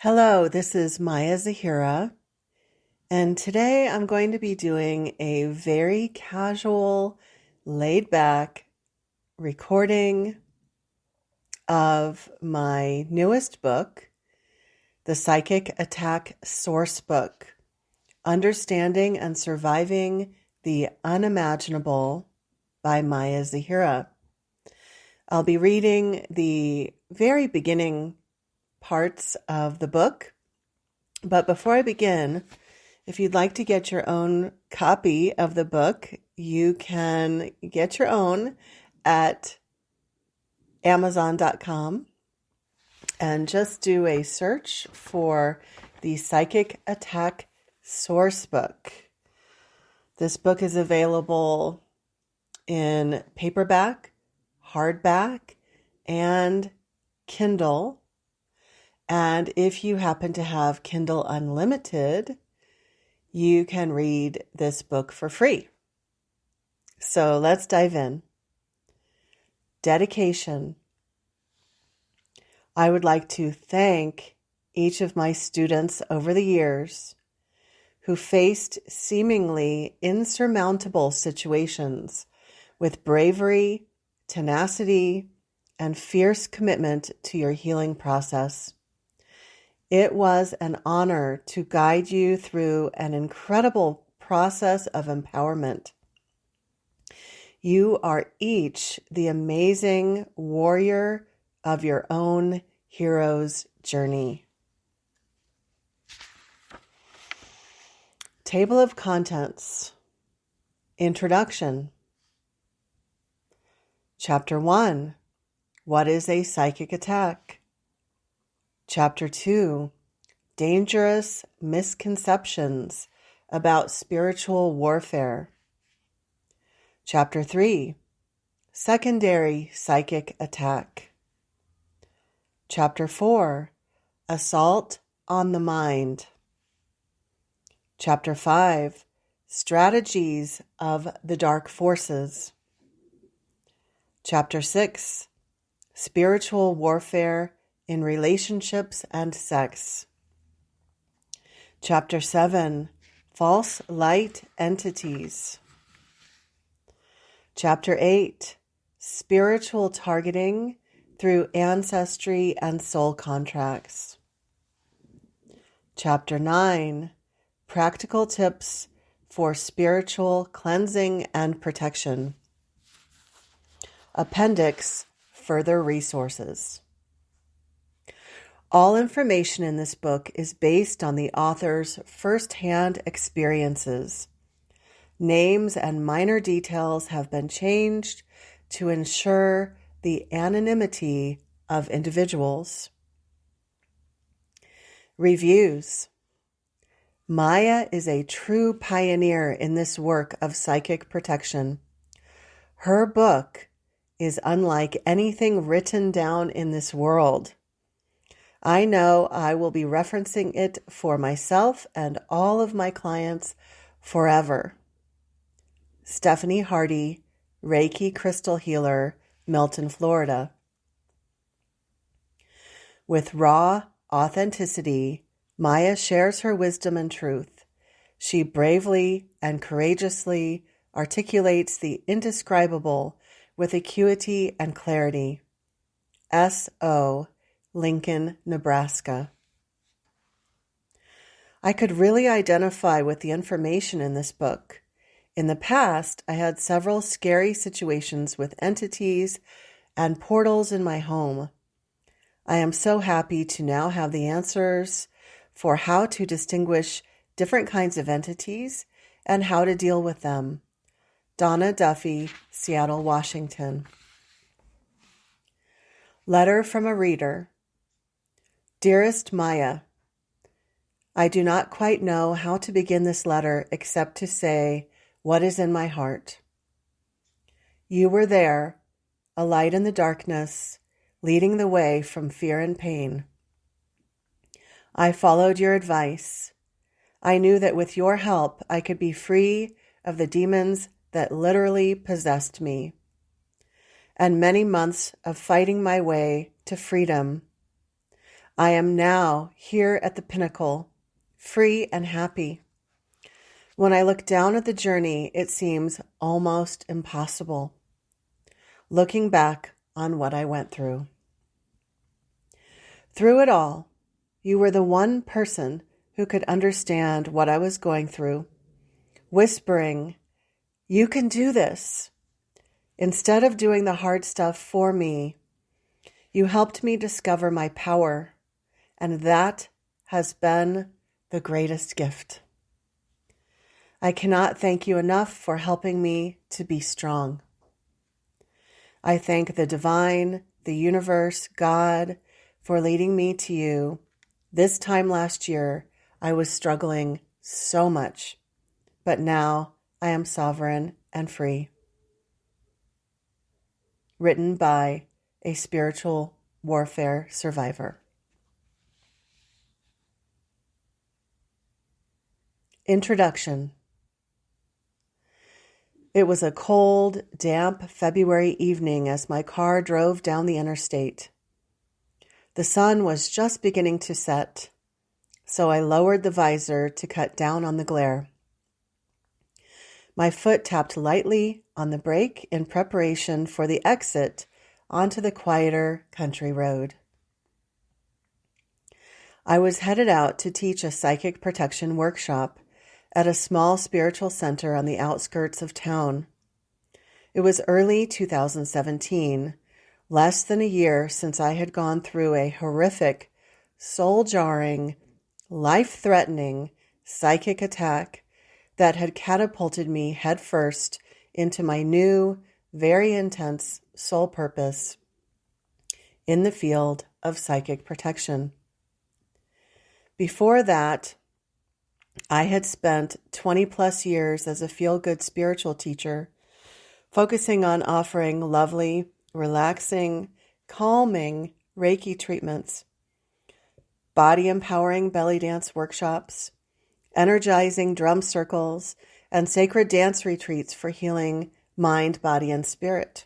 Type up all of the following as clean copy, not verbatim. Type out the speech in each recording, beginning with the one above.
Hello, this is Maya Zahira, and today I'm going to be doing a very casual, laid-back recording of my newest book, the Psychicattack Sourcebook, Understanding and Surviving the Unimaginable by Maya Zahira. I'll be reading the very beginning parts of the book. But before I begin, if you'd like to get your own copy of the book, you can get your own at Amazon.com and just do a search for the Psychicattack Sourcebook. This book is available in paperback, hardback, and Kindle. And if you happen to have Kindle Unlimited, you can read this book for free. So let's dive in. Dedication. I would like to thank each of my students over the years who faced seemingly insurmountable situations with bravery, tenacity, and fierce commitment to your healing process. It was an honor to guide you through an incredible process of empowerment. You are each the amazing warrior of your own hero's journey. Table of Contents. Introduction. Chapter 1. What is a psychic attack? Chapter 2, Dangerous Misconceptions about Spiritual Warfare. Chapter 3, Secondary Psychic Attack. Chapter 4, Assault on the Mind. Chapter 5, Strategies of the Dark Forces. Chapter 6, Spiritual Warfare in Relationships and Sex. Chapter 7, False Light Entities. Chapter 8, Spiritual Targeting through Ancestry and Soul Contracts. Chapter 9, Practical Tips for Spiritual Cleansing and Protection. Appendix, Further Resources. All information in this book is based on the author's first-hand experiences. Names and minor details have been changed to ensure the anonymity of individuals. Reviews. Maya is a true pioneer in this work of psychic protection. Her book is unlike anything written down in this world. I know I will be referencing it for myself and all of my clients forever. Stephanie Hardy, Reiki Crystal Healer, Milton, Florida. With raw authenticity, Maya shares her wisdom and truth. She bravely and courageously articulates the indescribable with acuity and clarity. S.O. Lincoln, Nebraska. I could really identify with the information in this book. In the past, I had several scary situations with entities and portals in my home. I am so happy to now have the answers for how to distinguish different kinds of entities and how to deal with them. Donna Duffy, Seattle, Washington. Letter from a reader. Dearest Maya, I do not quite know how to begin this letter except to say what is in my heart. You were there, a light in the darkness, leading the way from fear and pain. I followed your advice. I knew that with your help, I could be free of the demons that literally possessed me, and many months of fighting my way to freedom. I am now here at the pinnacle, free and happy. When I look down at the journey, it seems almost impossible. Looking back on what I went through. Through it all, you were the one person who could understand what I was going through, whispering, "You can do this." Instead of doing the hard stuff for me, you helped me discover my power, and that has been the greatest gift. I cannot thank you enough for helping me to be strong. I thank the divine, the universe, God, for leading me to you. This time last year, I was struggling so much, but now I am sovereign and free. Written by a spiritual warfare survivor. Introduction. It was a cold, damp February evening as my car drove down the interstate. The sun was just beginning to set, so I lowered the visor to cut down on the glare. My foot tapped lightly on the brake in preparation for the exit onto the quieter country road. I was headed out to teach a psychic protection workshop at a small spiritual center on the outskirts of town. It was early 2017, less than a year since I had gone through a horrific, soul-jarring, life-threatening psychic attack that had catapulted me headfirst into my new, very intense soul purpose in the field of psychic protection. Before that, I had spent 20 plus years as a feel-good spiritual teacher, focusing on offering lovely, relaxing, calming Reiki treatments, body-empowering belly dance workshops, energizing drum circles, and sacred dance retreats for healing mind, body, and spirit.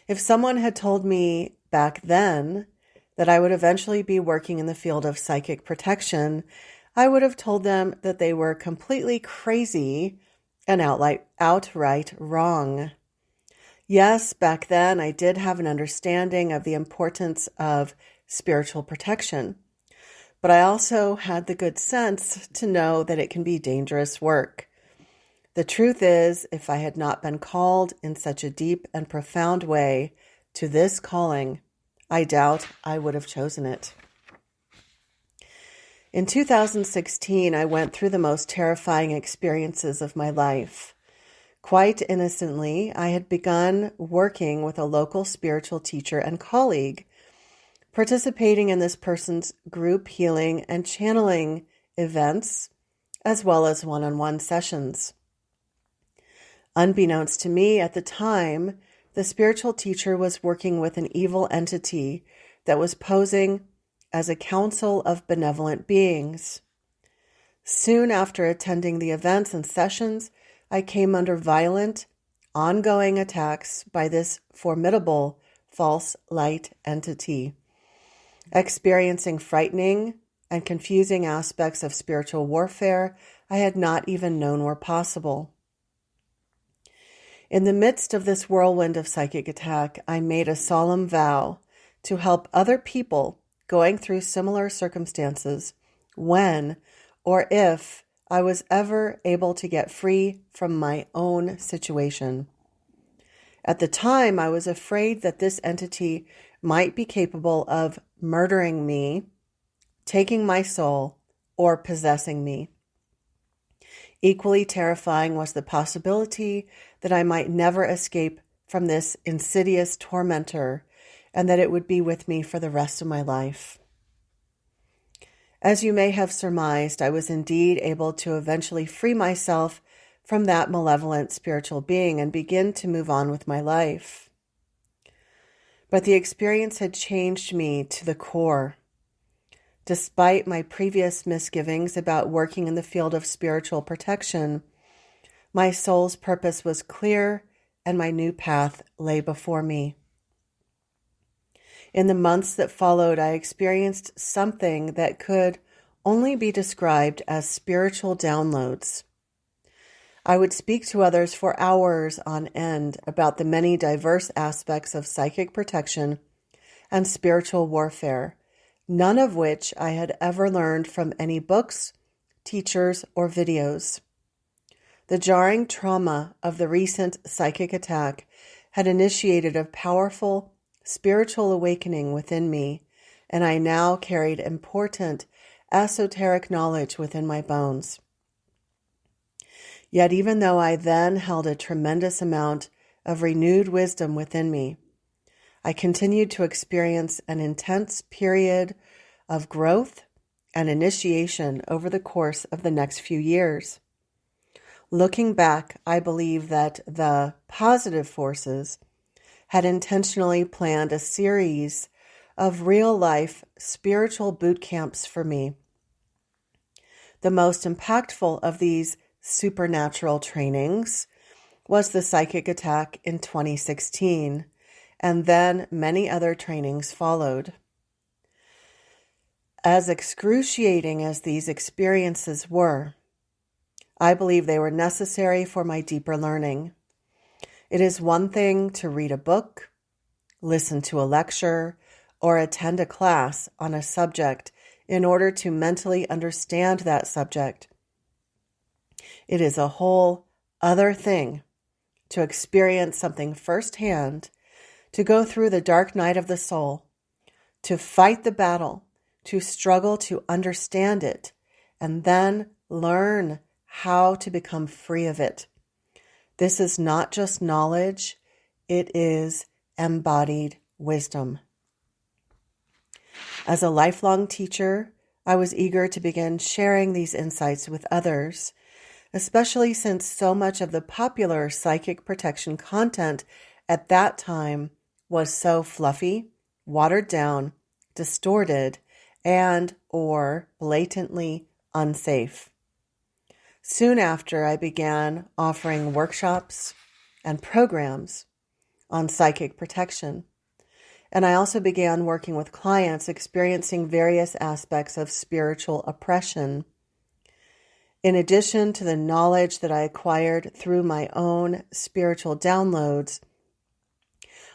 If someone had told me back then that I would eventually be working in the field of psychic protection, I would have told them that they were completely crazy and outright wrong. Yes, back then I did have an understanding of the importance of spiritual protection, but I also had the good sense to know that it can be dangerous work. The truth is, if I had not been called in such a deep and profound way to this calling, I doubt I would have chosen it. In 2016, I went through the most terrifying experiences of my life. Quite innocently, I had begun working with a local spiritual teacher and colleague, participating in this person's group healing and channeling events, as well as one-on-one sessions. Unbeknownst to me at the time, the spiritual teacher was working with an evil entity that was posing as a council of benevolent beings. Soon after attending the events and sessions, I came under violent, ongoing attacks by this formidable false light entity, experiencing frightening and confusing aspects of spiritual warfare I had not even known were possible. In the midst of this whirlwind of psychic attack, I made a solemn vow to help other people going through similar circumstances when or if I was ever able to get free from my own situation. At the time, I was afraid that this entity might be capable of murdering me, taking my soul, or possessing me. Equally terrifying was the possibility that I might never escape from this insidious tormentor and that it would be with me for the rest of my life. As you may have surmised, I was indeed able to eventually free myself from that malevolent spiritual being and begin to move on with my life. But the experience had changed me to the core. Despite my previous misgivings about working in the field of spiritual protection, my soul's purpose was clear and my new path lay before me. In the months that followed, I experienced something that could only be described as spiritual downloads. I would speak to others for hours on end about the many diverse aspects of psychic protection and spiritual warfare, none of which I had ever learned from any books, teachers, or videos. The jarring trauma of the recent psychic attack had initiated a powerful spiritual awakening within me, and I now carried important esoteric knowledge within my bones. Yet even though I then held a tremendous amount of renewed wisdom within me, I continued to experience an intense period of growth and initiation over the course of the next few years. Looking back, I believe that the positive forces had intentionally planned a series of real-life spiritual boot camps for me. The most impactful of these supernatural trainings was the psychic attack in 2016, and then many other trainings followed. As excruciating as these experiences were, I believe they were necessary for my deeper learning. It is one thing to read a book, listen to a lecture, or attend a class on a subject in order to mentally understand that subject. It is a whole other thing to experience something firsthand, to go through the dark night of the soul, to fight the battle, to struggle to understand it, and then learn how to become free of it. This is not just knowledge, it is embodied wisdom. As a lifelong teacher, I was eager to begin sharing these insights with others, especially since so much of the popular psychic protection content at that time was so fluffy, watered down, distorted, and or blatantly unsafe. Soon after, I began offering workshops and programs on psychic protection, and I also began working with clients experiencing various aspects of spiritual oppression. In addition to the knowledge that I acquired through my own spiritual downloads,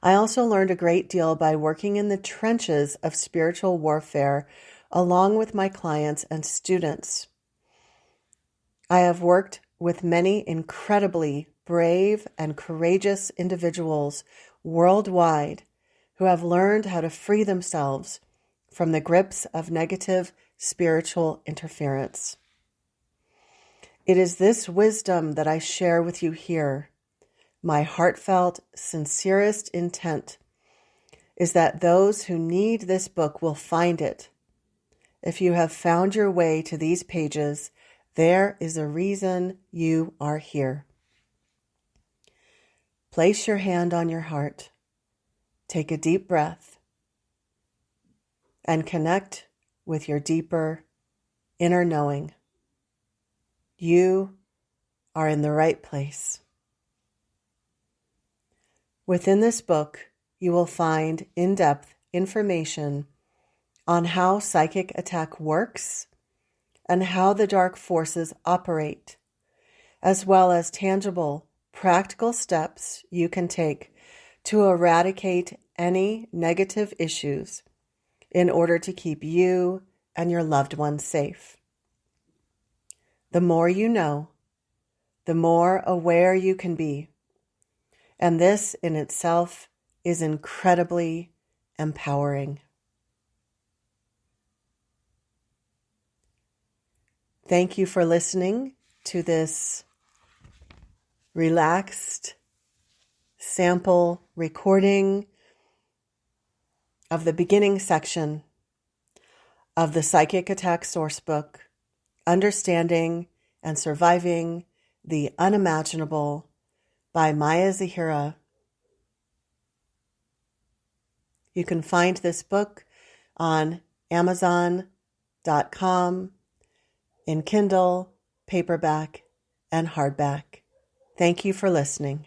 I also learned a great deal by working in the trenches of spiritual warfare along with my clients and students. I have worked with many incredibly brave and courageous individuals worldwide who have learned how to free themselves from the grips of negative spiritual interference. It is this wisdom that I share with you here. My heartfelt, sincerest intent is that those who need this book will find it. If you have found your way to these pages, there is a reason you are here. Place your hand on your heart, take a deep breath, and connect with your deeper inner knowing. You are in the right place. Within this book, you will find in-depth information on how psychic attack works and how the dark forces operate, as well as tangible, practical steps you can take to eradicate any negative issues in order to keep you and your loved ones safe. The more you know, the more aware you can be, and this in itself is incredibly empowering. Thank you for listening to this relaxed sample recording of the beginning section of the Psychic Attack Sourcebook, Understanding and Surviving the Unimaginable by Maya Zahira. You can find this book on Amazon.com in Kindle, paperback, and hardback. Thank you for listening.